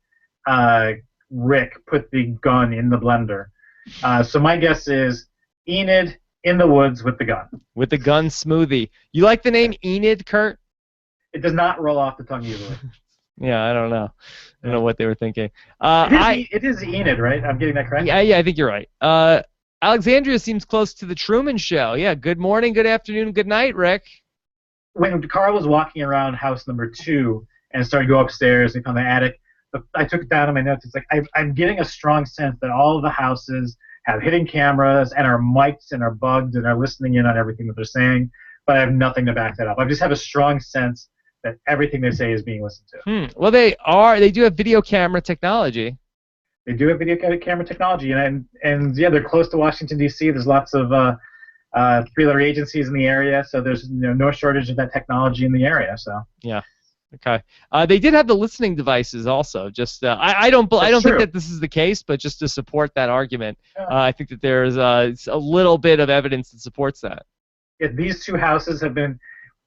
Rick put the gun in the blender. So my guess is Enid in the woods with the gun. With the gun smoothie. You like the name Enid, Kurt? It does not roll off the tongue easily. Yeah, I don't know. I don't know what they were thinking. It is Enid, right? I'm getting that correct? Yeah, I think you're right. Alexandria seems close to the Truman Show. Yeah, good morning, good afternoon, good night, Rick. When Carl was walking around house number 2 and started to go upstairs and found the attic, I took it down in my notes. It's like I'm getting a strong sense that all of the houses have hidden cameras and are mic'd and are bugged and are listening in on everything that they're saying, but I have nothing to back that up. I just have a strong sense that everything they say is being listened to. Well, they do have video camera technology. They do have video camera technology, and yeah, they're close to Washington, D.C. There's lots of three-letter agencies in the area, so there's no shortage of that technology in the area. So yeah, okay. They did have the listening devices also. Just I don't think that this is the case, but just to support that argument, I think that there's a little bit of evidence that supports that. Yeah, these 2 houses have been.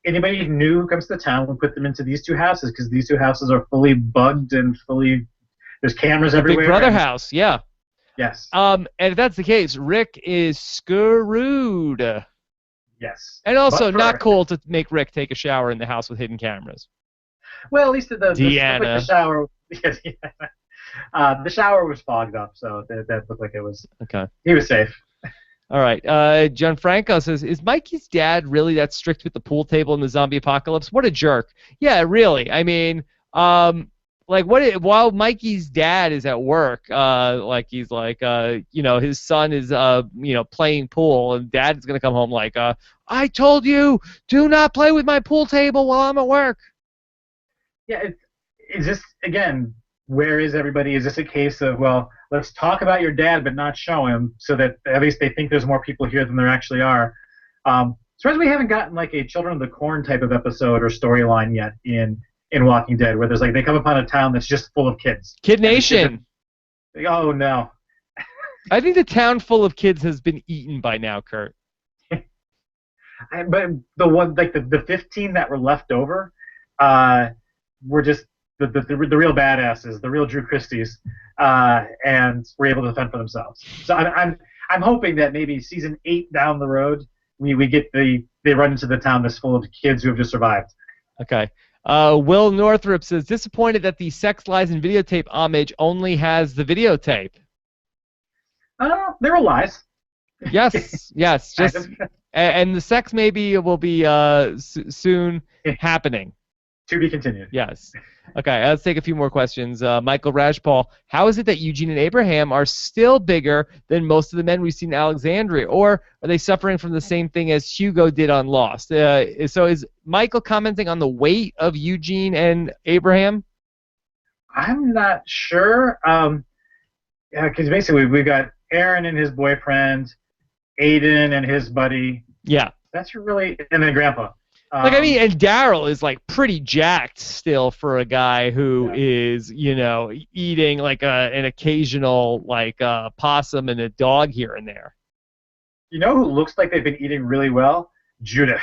Anybody new who comes to town, we put them into these 2 houses because these 2 houses are fully bugged and fully. There's cameras everywhere. Big Brother house, yeah. Yes. And if that's the case, Rick is screwed. Yes. And also not cool to make Rick take a shower in the house with hidden cameras. Well, at least the shower. The shower was fogged up, so that looked like it was. Okay. He was safe. All right. Gianfranco says, is Mikey's dad really that strict with the pool table in the zombie apocalypse? What a jerk. Yeah, really. I mean, while Mikey's dad is at work, he's his son is, playing pool, and dad's going to come home like, I told you, do not play with my pool table while I'm at work. Yeah, is this, again, where is everybody? Is this a case of, well, let's talk about your dad but not show him so that at least they think there's more people here than there actually are? As far as we haven't gotten like a Children of the Corn type of episode or storyline yet in Walking Dead where there's like they come upon a town that's just full of kids. Kid Nation. Oh, no. I think the town full of kids has been eaten by now, Kurt. But the one, like the 15 that were left over were just the real badasses, the real Drew Christies, and were able to defend for themselves. So I'm hoping that maybe season 8 down the road we get they run into the town that's full of kids who have just survived. Okay. Will Northrup says, disappointed that the Sex, Lies, and Videotape homage only has the videotape. There were lies. Yes, yes. And the sex maybe will be soon happening. To be continued. Yes. Okay, let's take a few more questions. Michael Rajpal, how is it that Eugene and Abraham are still bigger than most of the men we've seen in Alexandria? Or are they suffering from the same thing as Hugo did on Lost? So is Michael commenting on the weight of Eugene and Abraham? I'm not sure. Because basically we've got Aaron and his boyfriend, Aiden and his buddy. Yeah. That's really, and then Grandpa. And Daryl is like pretty jacked still for a guy who is, eating like an occasional possum and a dog here and there. You know who looks like they've been eating really well? Judith.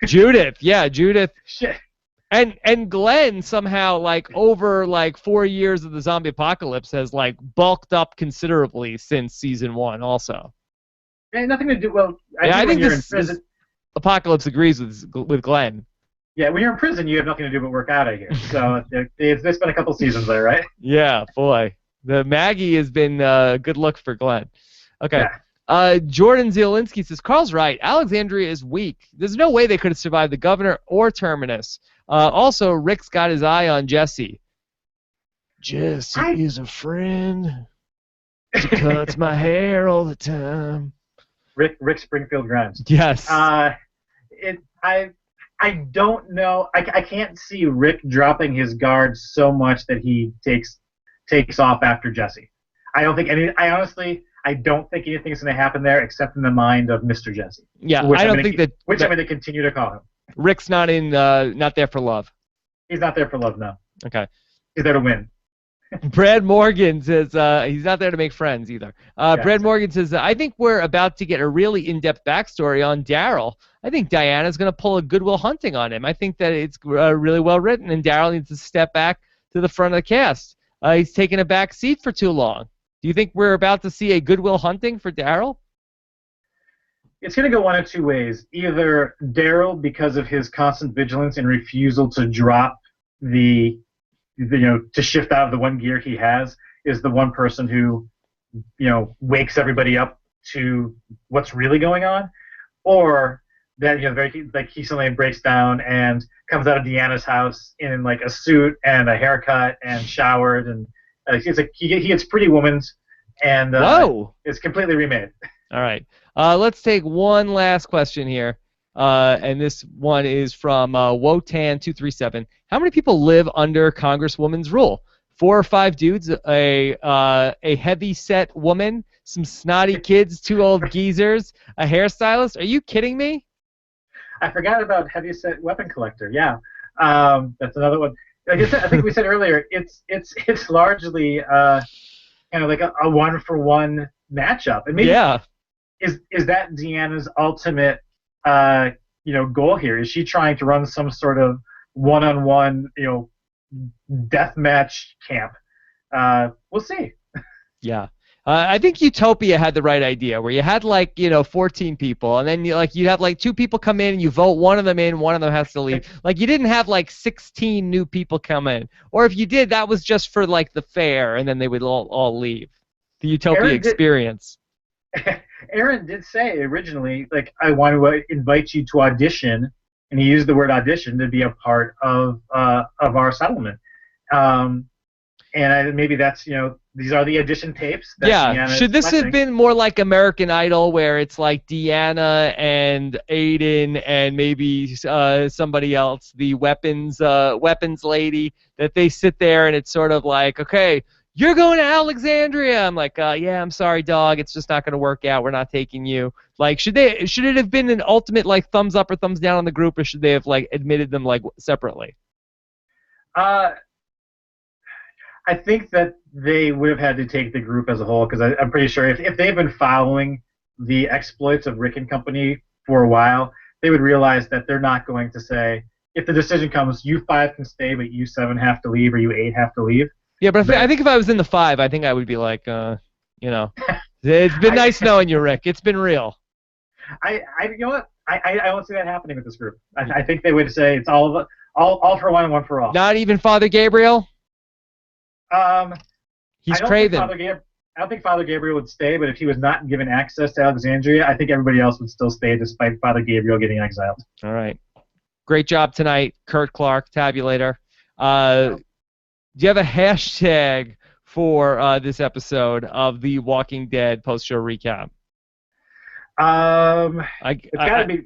Judith. Shit. And Glenn somehow over 4 years of the zombie apocalypse has bulked up considerably since season 1 also. It had nothing to do. Well, I think this Apocalypse agrees with Glenn. Yeah, when you're in prison, you have nothing to do but work out, I guess. So it's been a couple seasons there, right? Yeah, boy. The Maggie has been a good look for Glenn. Okay. Yeah. Jordan Zielinski says, Carl's right. Alexandria is weak. There's no way they could have survived the governor or Terminus. Also, Rick's got his eye on Jesse. Jesse is a friend. She cuts my hair all the time. Rick Springfield Grimes. Yes. I don't know. I can't see Rick dropping his guard so much that he takes off after Jesse. I don't think I don't think anything's going to happen there except in the mind of Mr. Jesse. Yeah, I don't think that. Which I'm going to continue to call him. Rick's not there for love. He's not there for love, no. Okay. He's there to win. Brad Morgan says he's not there to make friends either. Yeah, Brad Morgan says, I think we're about to get a really in-depth backstory on Daryl. I think Diana's going to pull a Goodwill Hunting on him. I think that it's really well written, and Daryl needs to step back to the front of the cast. He's taken a back seat for too long. Do you think we're about to see a Goodwill Hunting for Daryl? it's going to go one of two ways. Either Daryl, because of his constant vigilance and refusal to drop to shift out of the one gear he has, is the one person who, wakes everybody up to what's really going on, or that he suddenly breaks down and comes out of Deanna's house in like a suit and a haircut and showered, and he gets Pretty Woman's, and Whoa! it's completely remade. All right. Let's take one last question here. And this one is from Wotan237. How many people live under Congresswoman's rule? 4 or 5 dudes, a heavy-set woman, some snotty kids, 2 old geezers, a hairstylist. Are you kidding me? I forgot about heavy-set weapon collector. Yeah, that's another one. Like I said, I think we said earlier, it's largely kind of like a one-for-one matchup. And maybe is that Deanna's ultimate goal here? Is she trying to run some sort of one-on-one death match camp? We'll see. Yeah. I think Utopia had the right idea, where you had 14 people, and then you'd have 2 people come in and you vote one of them in, one of them has to leave. You didn't have 16 new people come in, or if you did, that was just for the fair, and then they would all leave. The Utopia experience. Aaron did say originally, I want to invite you to audition, and he used the word audition to be a part of our settlement. And maybe that's, these are the audition tapes. That Should this have been more like American Idol, where it's like Deanna and Aiden and maybe somebody else, the weapons lady, that they sit there and it's sort of like, okay, you're going to Alexandria. I'm like, yeah, I'm sorry, dog. It's just not going to work out. We're not taking you. Should it have been an ultimate thumbs up or thumbs down on the group, or should they have admitted them separately? I think that they would have had to take the group as a whole, because I'm pretty sure if they've been following the exploits of Rick and Company for a while, they would realize that they're not going to say, if the decision comes, you 5 can stay, but you 7 have to leave, or you 8 have to leave. Yeah, but I think if I was in the 5, I think I would be like, it's been nice knowing you, Rick. It's been real. You know what? I don't see that happening with this group. I think they would say it's all for one and one for all. Not even Father Gabriel? He's craven. I don't think Father Gabriel would stay, but if he was not given access to Alexandria, I think everybody else would still stay despite Father Gabriel getting exiled. All right. Great job tonight, Kurt Clark, Tabulator. Do you have a hashtag for this episode of The Walking Dead post-show recap? It's gotta be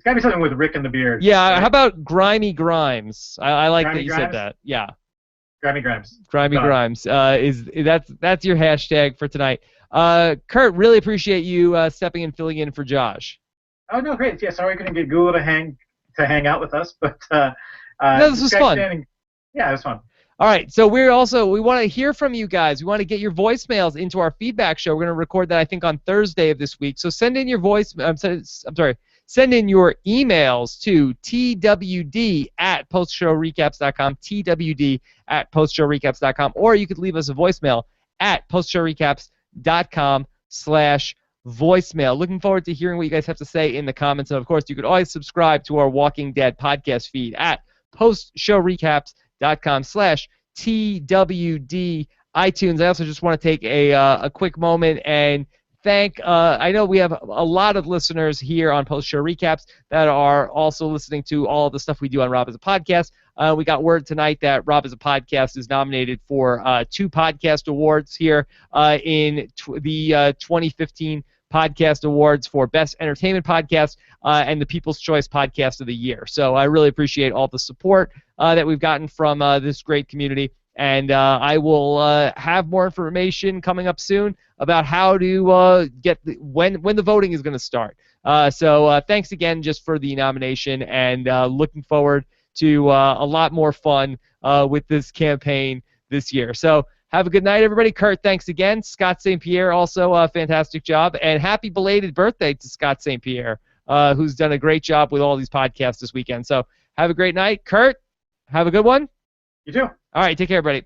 something with Rick and the Beard. Yeah, right? How about Grimy Grimes? I like Grimy that you Grimes? said that. Yeah. Grimy Grimes. Grimy Grimes. That's your hashtag for tonight. Kurt, really appreciate you stepping in, filling in for Josh. Oh no, great. Yeah, sorry I couldn't get Google to hang out with us, but no, this was fun. Yeah, it was fun. All right, so we want to hear from you guys. We want to get your voicemails into our feedback show. We're going to record that, I think, on Thursday of this week. So send in your send in your emails to twd@postshowrecaps.com, twd@postshowrecaps.com, or you could leave us a voicemail at postshowrecaps.com/voicemail. Looking forward to hearing what you guys have to say in the comments. And, of course, you could always subscribe to our Walking Dead podcast feed at postshowrecaps.com/TWD iTunes. I also just want to take a quick moment and thank, I know we have a lot of listeners here on Post Show Recaps that are also listening to all the stuff we do on Rob as a Podcast. We got word tonight that Rob as a Podcast is nominated for 2 podcast awards here in the 2015 Podcast Awards for Best Entertainment Podcast and the People's Choice Podcast of the Year. So I really appreciate all the support that we've gotten from this great community. And I will have more information coming up soon about how to get when the voting is going to start. So thanks again just for the nomination, and looking forward to a lot more fun with this campaign this year. So have a good night, everybody. Kurt, thanks again. Scott St. Pierre, also a fantastic job. And happy belated birthday to Scott St. Pierre, who's done a great job with all these podcasts this weekend. So have a great night. Kurt, have a good one. You too. All right, take care, everybody.